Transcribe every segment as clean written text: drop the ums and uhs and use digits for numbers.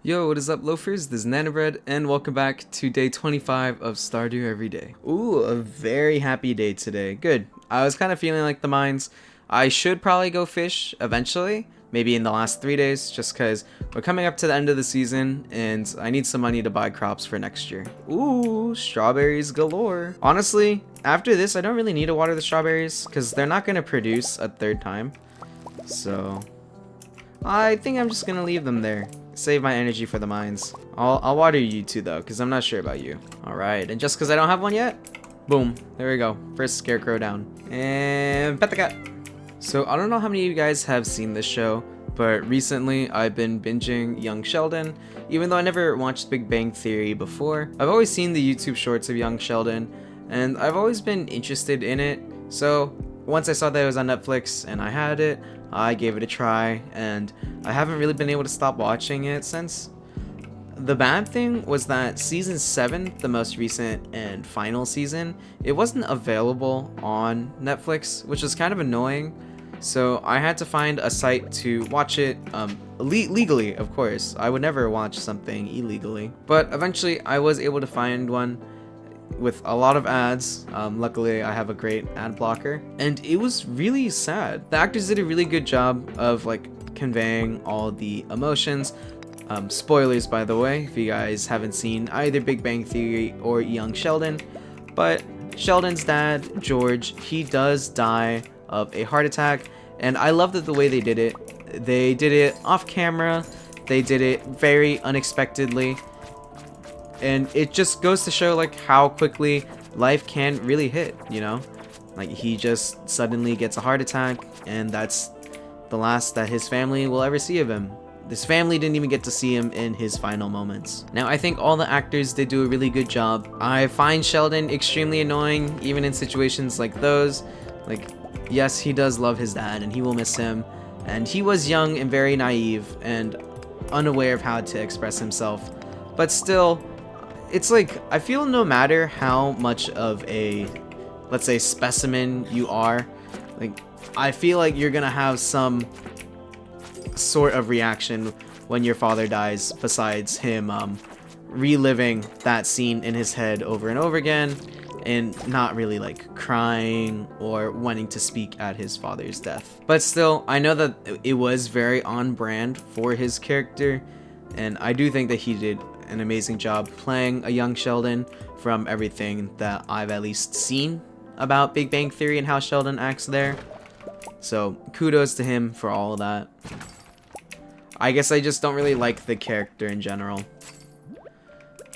Yo, what is up, loafers? This is Nanobread, and welcome back to day 25 of Stardew Every Day. Ooh, a very happy day today. Good. I was kind of feeling like the mines. I should probably go fish eventually, maybe in the last 3 days, just because we're coming up to the end of the season, and I need some money to buy crops for next year. Ooh, strawberries galore. Honestly, after this, I don't really need to water the strawberries, because they're not going to produce a third time. So, I think I'm just going to leave them there. Save my energy for the mines. I'll water you two though, because I'm not sure about you. Alright, and just because I don't have one yet, boom, there we go. First scarecrow down. And pet the cat. So I don't know how many of you guys have seen this show, but recently I've been binging Young Sheldon. Even though I never watched Big Bang Theory before, I've always seen the YouTube shorts of Young Sheldon, and I've always been interested in it. So once I saw that it was on Netflix and I had it, I gave it a try, and I haven't really been able to stop watching it since. The bad thing was that season 7, the most recent and final season, it wasn't available on Netflix, which was kind of annoying. So I had to find a site to watch it legally, of course. I would never watch something illegally. But eventually I was able to find one with a lot of ads. Luckily I have a great ad blocker, and it was really sad. The actors did a really good job of like conveying all the emotions. Spoilers, by the way, if you guys haven't seen either Big Bang Theory or Young Sheldon, but Sheldon's dad, George, he does die of a heart attack, and I love that the way they did it. They did it off camera, they did it very unexpectedly, and it just goes to show like how quickly life can really hit, you know? Like he just suddenly gets a heart attack, and that's the last that his family will ever see of him. His family didn't even get to see him in his final moments. Now, I think all the actors did do a really good job. I find Sheldon extremely annoying, even in situations like those. Like, yes, he does love his dad, and he will miss him. And he was young and very naive and unaware of how to express himself. But still, it's like, I feel no matter how much of a, let's say, specimen you are, like, I feel like you're gonna have some sort of reaction when your father dies, besides him reliving that scene in his head over and over again and not really like crying or wanting to speak at his father's death. But still, I know that it was very on brand for his character, and I do think that he did an amazing job playing a young Sheldon from everything that I've at least seen about Big Bang Theory and how Sheldon acts there. So kudos to him for all of that. I guess I just don't really like the character in general.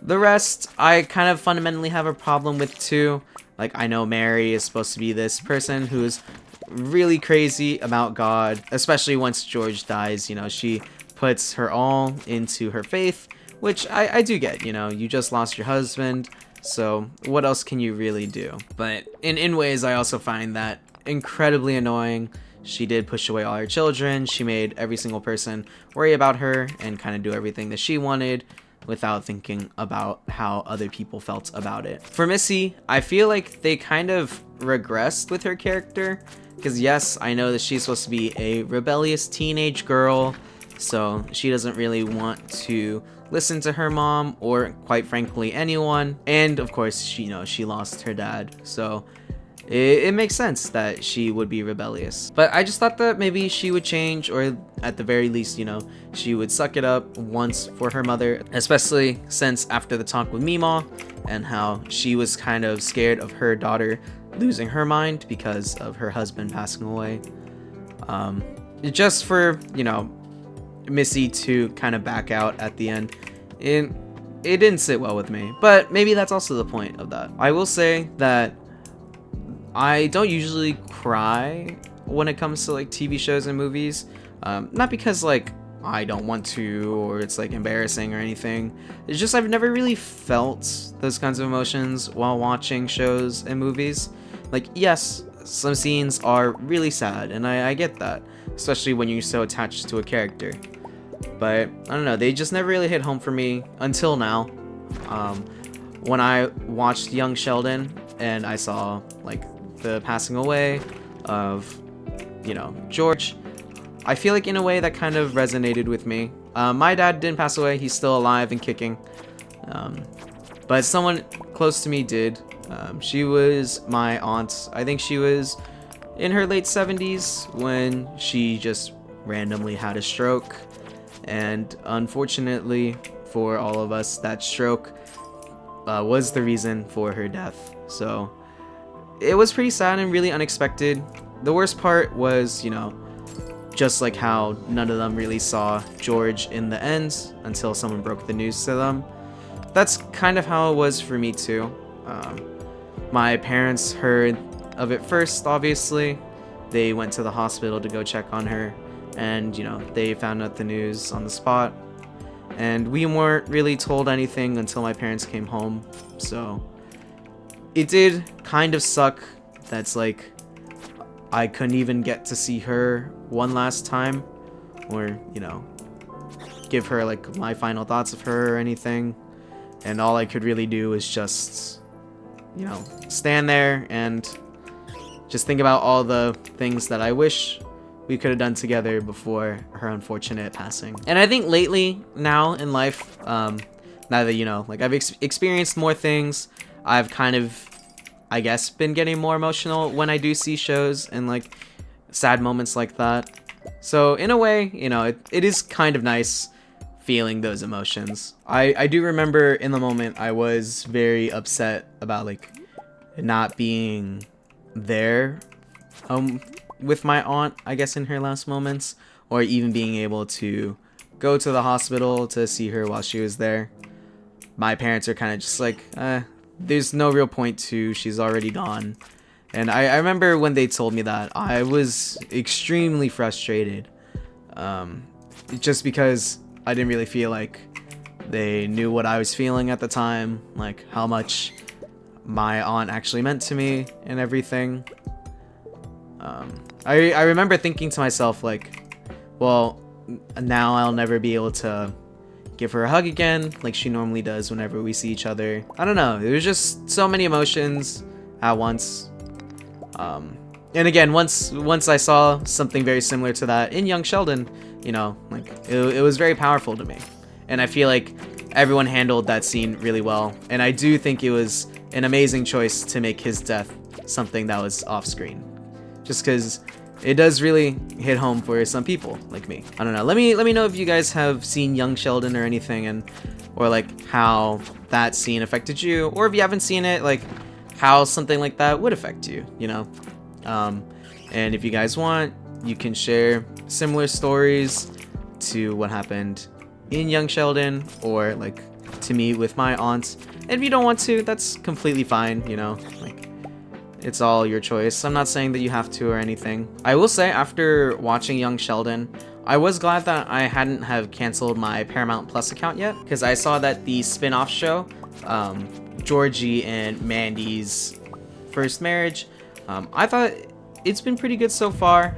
The rest, I kind of fundamentally have a problem with too. Like, I know Mary is supposed to be this person who's really crazy about God, especially once George dies. You know, she puts her all into her faith, which I do get. You know, you just lost your husband, so what else can you really do? But in ways, I also find that incredibly annoying. She did push away all her children. She made every single person worry about her and kind of do everything that she wanted without thinking about how other people felt about it. For Missy, I feel like they kind of regressed with her character, because yes, I know that she's supposed to be a rebellious teenage girl, so she doesn't really want to listen to her mom or, quite frankly, anyone. And of course, she lost her dad, so it makes sense that she would be rebellious. But I just thought that maybe she would change, or at the very least, you know, she would suck it up once for her mother, especially since after the talk with Meemaw and how she was kind of scared of her daughter losing her mind because of her husband passing away. Just for, you know, Missy to kind of back out at the end, it didn't sit well with me. But maybe that's also the point of that. I will say that I don't usually cry when it comes to like TV shows and movies. Not because like I don't want to or it's like embarrassing or anything. It's just I've never really felt those kinds of emotions while watching shows and movies. Like, yes, some scenes are really sad, and I get that, especially when you're so attached to a character. But I don't know, they just never really hit home for me until now. When I watched Young Sheldon and I saw like the passing away of, you know, George, I feel like in a way that kind of resonated with me. My dad didn't pass away. He's still alive and kicking. But someone close to me did. She was my aunt. I think she was in her late 70s when she just randomly had a stroke. And unfortunately for all of us, that stroke was the reason for her death. So it was pretty sad and really unexpected. The worst part was, you know, just like how none of them really saw George in the end until someone broke the news to them. That's kind of how it was for me too. My parents heard of it first, obviously. They went to the hospital to go check on her, and you know, they found out the news on the spot. And we weren't really told anything until my parents came home. So it did kind of suck. That's like I couldn't even get to see her one last time, or you know, give her like my final thoughts of her or anything. And all I could really do was just, you know, stand there and just think about all the things that I wish we could have done together before her unfortunate passing. And I think lately, now in life, now that, you know, like I've experienced more things, I've kind of, I guess, been getting more emotional when I do see shows and like sad moments like that. So in a way, you know, it is kind of nice feeling those emotions. I do remember in the moment I was very upset about like not being there with my aunt, I guess, in her last moments, or even being able to go to the hospital to see her while she was there. My parents are kind of just like, there's no real point to, she's already gone. And I remember when they told me that, I was extremely frustrated. Just because I didn't really feel like they knew what I was feeling at the time, like how much my aunt actually meant to me and everything. I remember thinking to myself like, well, now I'll never be able to give her a hug again like she normally does whenever we see each other. I don't know, there was just so many emotions at once. And again, once I saw something very similar to that in young Sheldon, you know, like it was very powerful to me. And I feel like everyone handled that scene really well. And I do think it was an amazing choice to make his death something that was off screen. Just because it does really hit home for some people like me. I don't know. Let me know if you guys have seen young Sheldon or anything, and or like how that scene affected you, or if you haven't seen it, like how something like that would affect you, you know. And if you guys want, you can share similar stories to what happened in young Sheldon, or like to me with my aunts. And if you don't want to, that's completely fine, you know, like it's all your choice. I'm not saying that you have to or anything. I will say, after watching young Sheldon, I was glad that I hadn't have canceled my Paramount Plus account yet, because I saw that the spin-off show, Georgie and Mandy's first marriage, I thought it's been pretty good so far.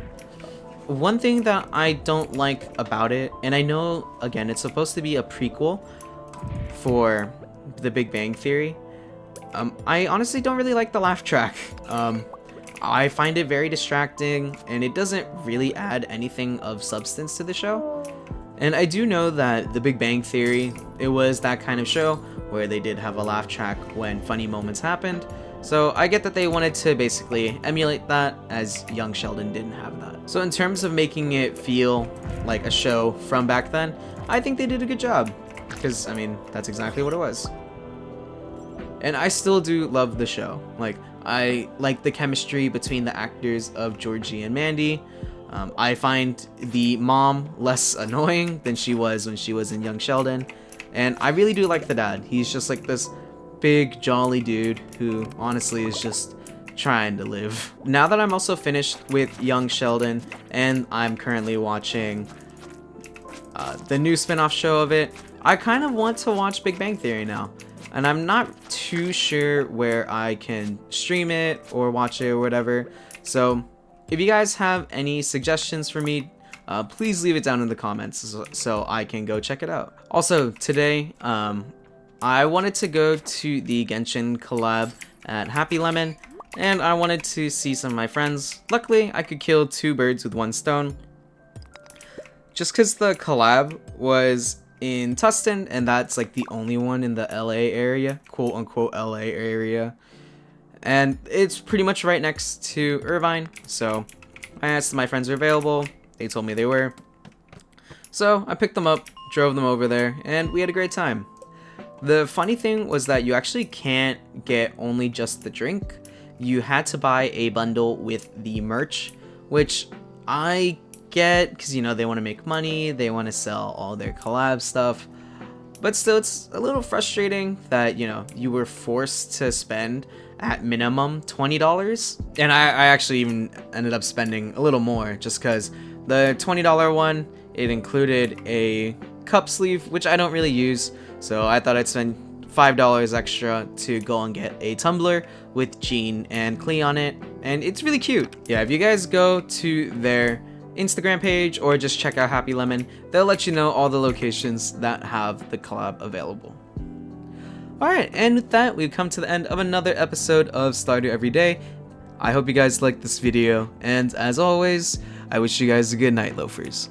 One thing that I don't like about it, and I know, again, it's supposed to be a prequel for The Big Bang Theory, I honestly don't really like the laugh track. I find it very distracting, and it doesn't really add anything of substance to the show. And I do know that The Big Bang Theory, it was that kind of show where they did have a laugh track when funny moments happened. So I get that they wanted to basically emulate that, as young Sheldon didn't have that. So in terms of making it feel like a show from back then, I think they did a good job. Because, I mean, that's exactly what it was. And I still do love the show. Like, I like the chemistry between the actors of Georgie and Mandy. I find the mom less annoying than she was when she was in young Sheldon. And I really do like the dad. He's just like this big, jolly dude who honestly is just trying to live. Now that I'm also finished with young Sheldon, and I'm currently watching the new spin-off show of it, I kind of want to watch Big Bang Theory now. And I'm not too sure where I can stream it or watch it or whatever. So if you guys have any suggestions for me, please leave it down in the comments so I can go check it out. Also, today, I wanted to go to the Genshin collab at Happy Lemon, and I wanted to see some of my friends. Luckily, I could kill 2 birds with 1 stone. just because the collab was in Tustin, and that's like the only one in the LA area, quote unquote LA area. And it's pretty much right next to Irvine, so I asked if my friends are available. They told me they were. So I picked them up, drove them over there, and we had a great time. The funny thing was that you actually can't get only just the drink. You had to buy a bundle with the merch, which I get because, you know, they want to make money, they want to sell all their collab stuff. But still, it's a little frustrating that, you know, you were forced to spend at minimum $20. And I actually even ended up spending a little more just because the $20 one, it included a cup sleeve, which I don't really use. So I thought I'd spend $5 extra to go and get a tumbler with Jean and Clee on it. And it's really cute. Yeah, if you guys go to their Instagram page or just check out Happy Lemon, they'll let you know all the locations that have the collab available. Alright, and with that, we've come to the end of another episode of Stardew Every Day. I hope you guys liked this video, and as always, I wish you guys a good night, loafers.